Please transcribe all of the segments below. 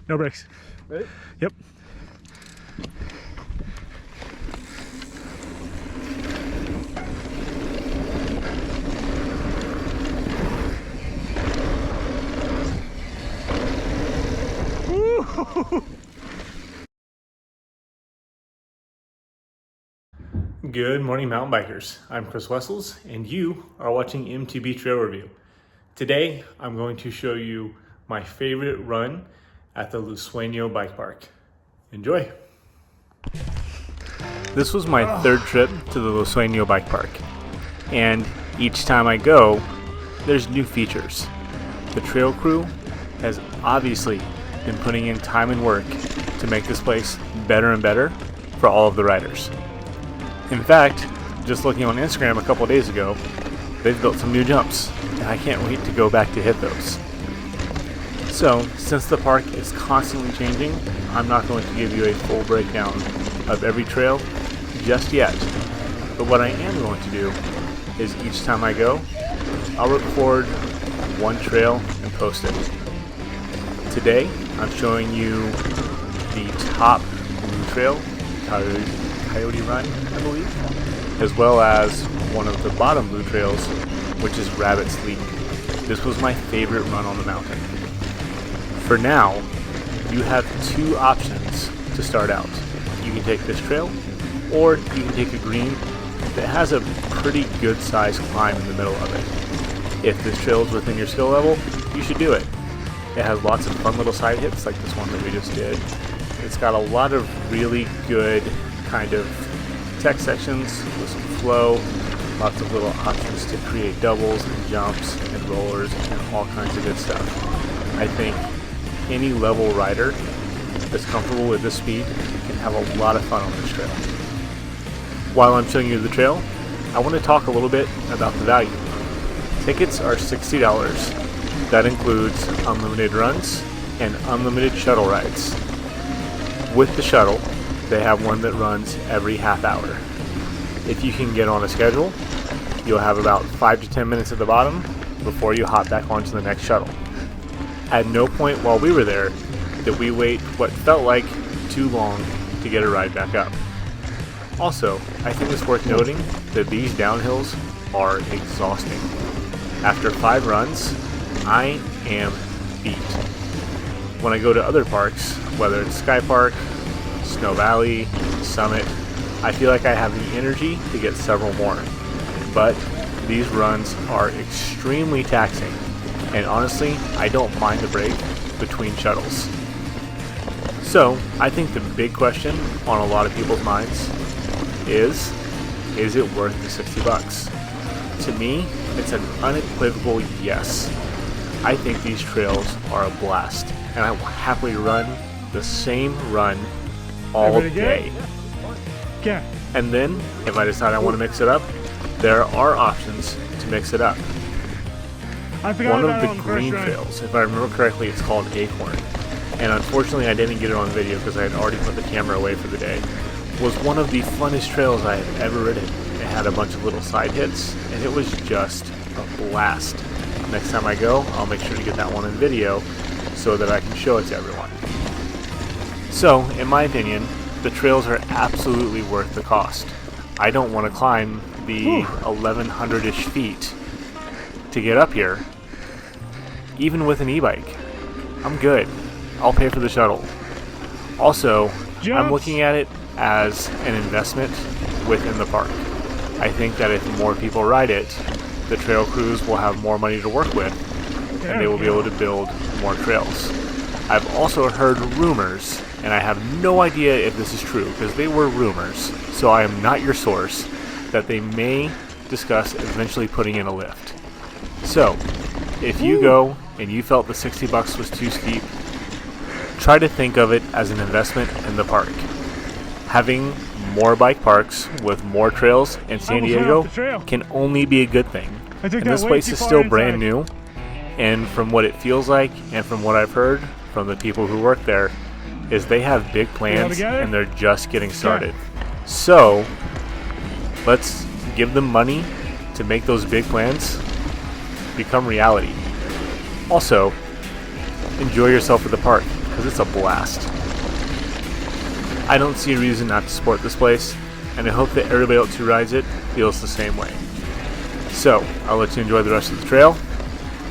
No brakes. Ready? Yep. Good morning, mountain bikers. I'm Chris Wessels, and you are watching MTB Trail Review. Today, I'm going to show you my favorite run at the Luiseno bike park. Enjoy. This was my third trip to the Luiseno bike park, and each time I go, there's new features. The trail crew has obviously been putting in time and work to make this place better and better for all of the riders. In fact, just looking on Instagram a couple of days ago, they've built some new jumps, and I can't wait to go back to hit those. So, since the park is constantly changing, I'm not going to give you a full breakdown of every trail just yet. But what I am going to do is each time I go, I'll record one trail and post it. Today, I'm showing you the top blue trail, Coyote Run, I believe, as well as one of the bottom blue trails, which is Rabbit's Leap. This was my favorite run on the mountain. For now, you have two options to start out. You can take this trail, or you can take a green that has a pretty good sized climb in the middle of it. If this trail is within your skill level, you should do it. It has lots of fun little side hits like this one that we just did. It's got a lot of really good kind of tech sections with some flow, lots of little options to create doubles and jumps and rollers and all kinds of good stuff. I think any level rider that's comfortable with this speed can have a lot of fun on this trail. While I'm showing you the trail, I want to talk a little bit about the value. Tickets are $60. That includes unlimited runs and unlimited shuttle rides. With the shuttle, they have one that runs every half hour. If you can get on a schedule, you'll have about 5 to 10 minutes at the bottom before you hop back onto the next shuttle. At no point while we were there did we wait what felt like too long to get a ride back up. Also, I think it's worth noting that these downhills are exhausting. After 5 runs, I am beat. When I go to other parks, whether it's Sky Park, Snow Valley, Summit, I feel like I have the energy to get several more. But these runs are extremely taxing, and honestly, I don't mind the break between shuttles. So, I think the big question on a lot of people's minds is it worth the $60? To me, it's an unequivocal yes. I think these trails are a blast, and I will happily run the same run all day. Yeah. And then, if I decide I want to mix it up, there are options to mix it up. One of the green trails, if I remember correctly, it's called Acorn. And unfortunately, I didn't get it on video because I had already put the camera away for the day. Was one of the funnest trails I had ever ridden. It had a bunch of little side hits, and it was just a blast. Next time I go, I'll make sure to get that one in video so that I can show it to everyone. So, in my opinion, the trails are absolutely worth the cost. I don't want to climb the 1,100-ish feet to get up here. Even with an e-bike, I'm good. I'll pay for the shuttle. Also, I'm looking at it as an investment within the park. I think that if more people ride it, the trail crews will have more money to work with, and they will be able to build more trails. I've also heard rumors, and I have no idea if this is true, because they were rumors, so I am not your source, that they may discuss eventually putting in a lift. So, if you go and you felt the $60 was too steep, try to think of it as an investment in the park. Having more bike parks with more trails in San Diego can only be a good thing. And this place is still brand new, and from what it feels like and from what I've heard from the people who work there, is they have big plans and they're just getting started. So let's give them money to make those big plans become reality. Also, enjoy yourself at the park. because it's a blast. I don't see a reason not to support this place, and I hope that everybody else who rides it feels the same way. So, I'll let you enjoy the rest of the trail,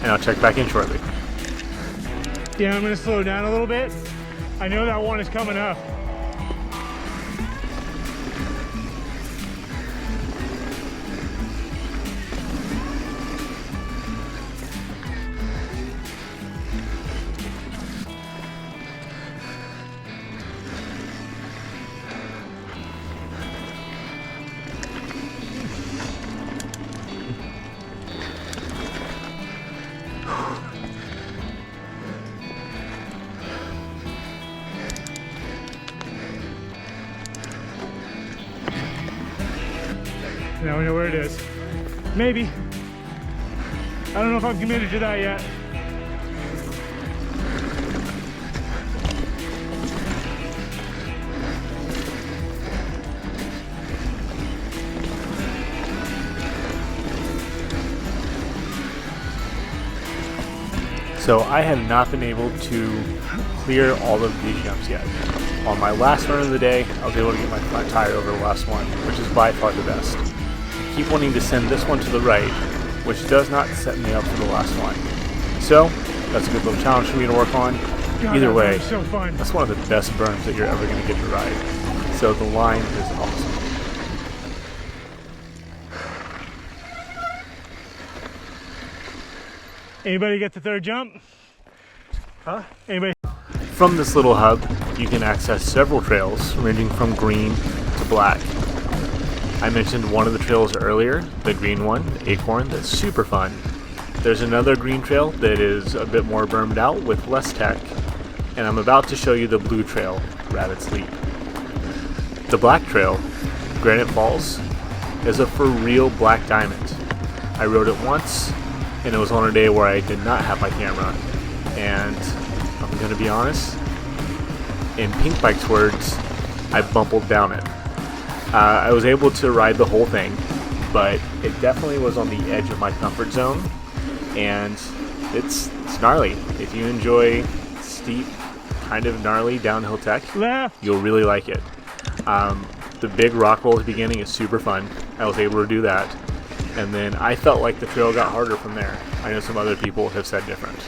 and I'll check back in shortly. Yeah, I'm gonna slow down a little bit. I know that one is coming up. Now we know where it is. Maybe. I don't know if I'm committed to that yet. So I have not been able to clear all of these jumps yet. On my last run of the day, I was able to get my flat tire over the last one, which is by far the best. I keep wanting to send this one to the right, which does not set me up for the last one. So, that's a good little challenge for me to work on. God, Either way, so fun. that's one of the best berms that you're ever going to get to ride. So the line is awesome. Anybody get the third jump? Huh? Anybody? From this little hub, you can access several trails ranging from green to black. I mentioned one of the trails earlier, the green one, the Acorn, that's super fun. There's another green trail that is a bit more bermed out with less tech, and I'm about to show you the blue trail, Rabbit's Leap. The black trail, Granite Falls, is a for real black diamond. I rode it once, and it was on a day where I did not have my camera, and I'm gonna be honest, in Pink Bike's words, I bumpled down it. I was able to ride the whole thing, but it definitely was on the edge of my comfort zone, and it's gnarly. If you enjoy steep, kind of gnarly downhill tech, you'll really like it. The big rock roll at the beginning is super fun. I was able to do that, and then I felt like the trail got harder from there. I know some other people have said different.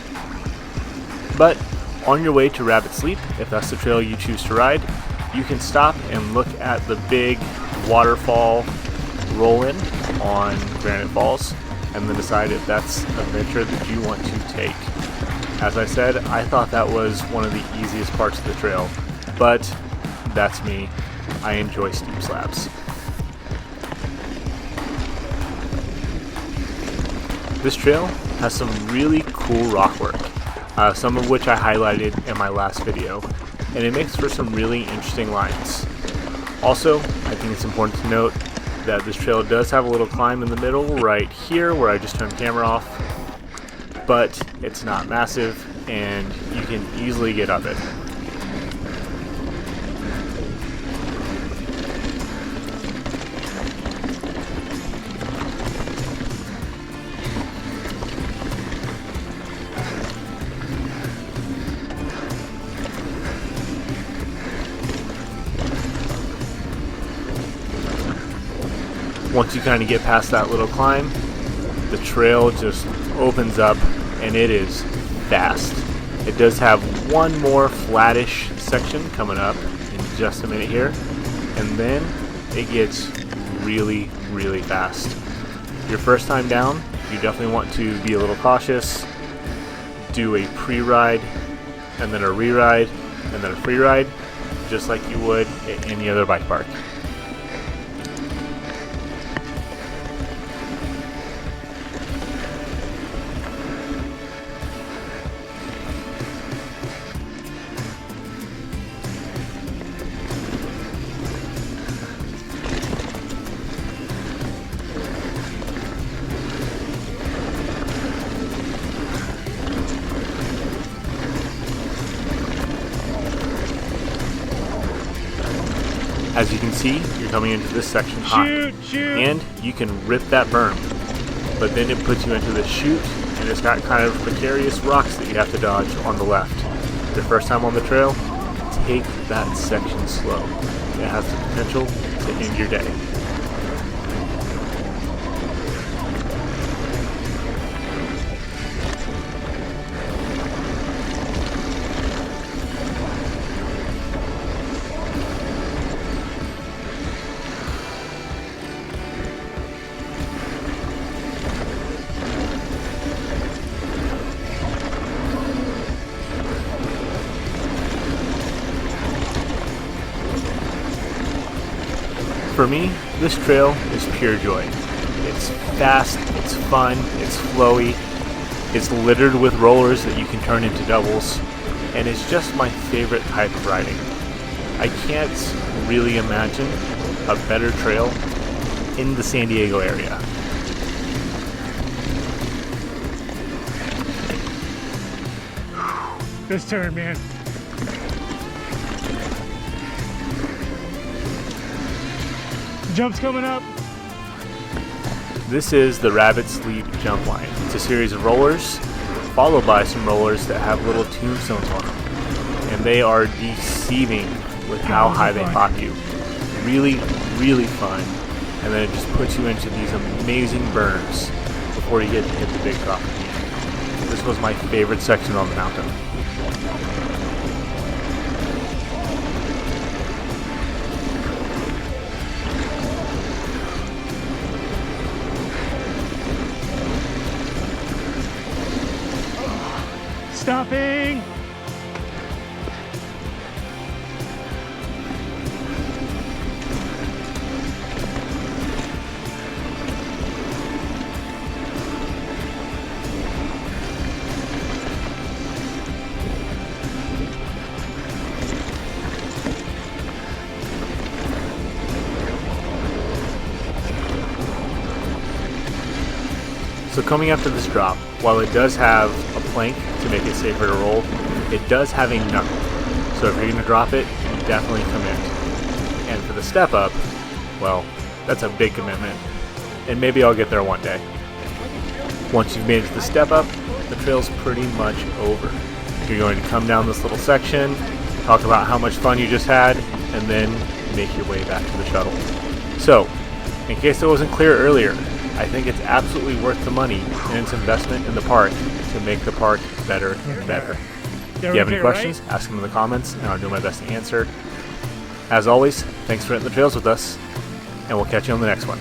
But on your way to Rabbit's Leap, if that's the trail you choose to ride, you can stop and look at the big waterfall roll-in on Granite Falls and then decide if that's a venture that you want to take. As I said, I thought that was one of the easiest parts of the trail, but that's me. I enjoy steep slabs. This trail has some really cool rock work, some of which I highlighted in my last video, and it makes for some really interesting lines. Also, I think it's important to note that this trail does have a little climb in the middle right here where I just turned the camera off, but it's not massive and you can easily get up it. Once you kind of get past that little climb, the trail just opens up and it is fast. It does have one more flattish section coming up in just a minute here, and then it gets really, really fast. Your first time down, you definitely want to be a little cautious, do a pre-ride, and then a re-ride, and then a free ride, just like you would at any other bike park. As you can see, you're coming into this section hot, and you can rip that berm, but then it puts you into the chute, and it's got kind of precarious rocks that you have to dodge on the left. your first time on the trail, take that section slow. It has the potential to end your day. For me, this trail is pure joy. It's fast, it's fun, it's flowy, it's littered with rollers that you can turn into doubles, and it's just my favorite type of riding. I can't really imagine a better trail in the San Diego area. This turn, man. Jump's coming up. This is the Rabbit's Leap jump line. It's a series of rollers, followed by some rollers that have little tombstones on them. And they are deceiving with how high they pop you. Really, really fun. And then it just puts you into these amazing burns before you get to hit the big drop at the end. This was my favorite section on the mountain. Stopping! So coming after this drop, while it does have a plank to make it safer to roll, it does have a knuckle. So if you're going to drop it, definitely commit. And for the step up, well, that's a big commitment. And maybe I'll get there one day. Once you've made it to the step up, the trail's pretty much over. You're going to come down this little section, talk about how much fun you just had, and then make your way back to the shuttle. So, in case it wasn't clear earlier, I think it's absolutely worth the money and its investment in the park to make the park better and better. If you have any questions, ask them in the comments, and I'll do my best to answer. As always, thanks for hitting the trails with us, and we'll catch you on the next one.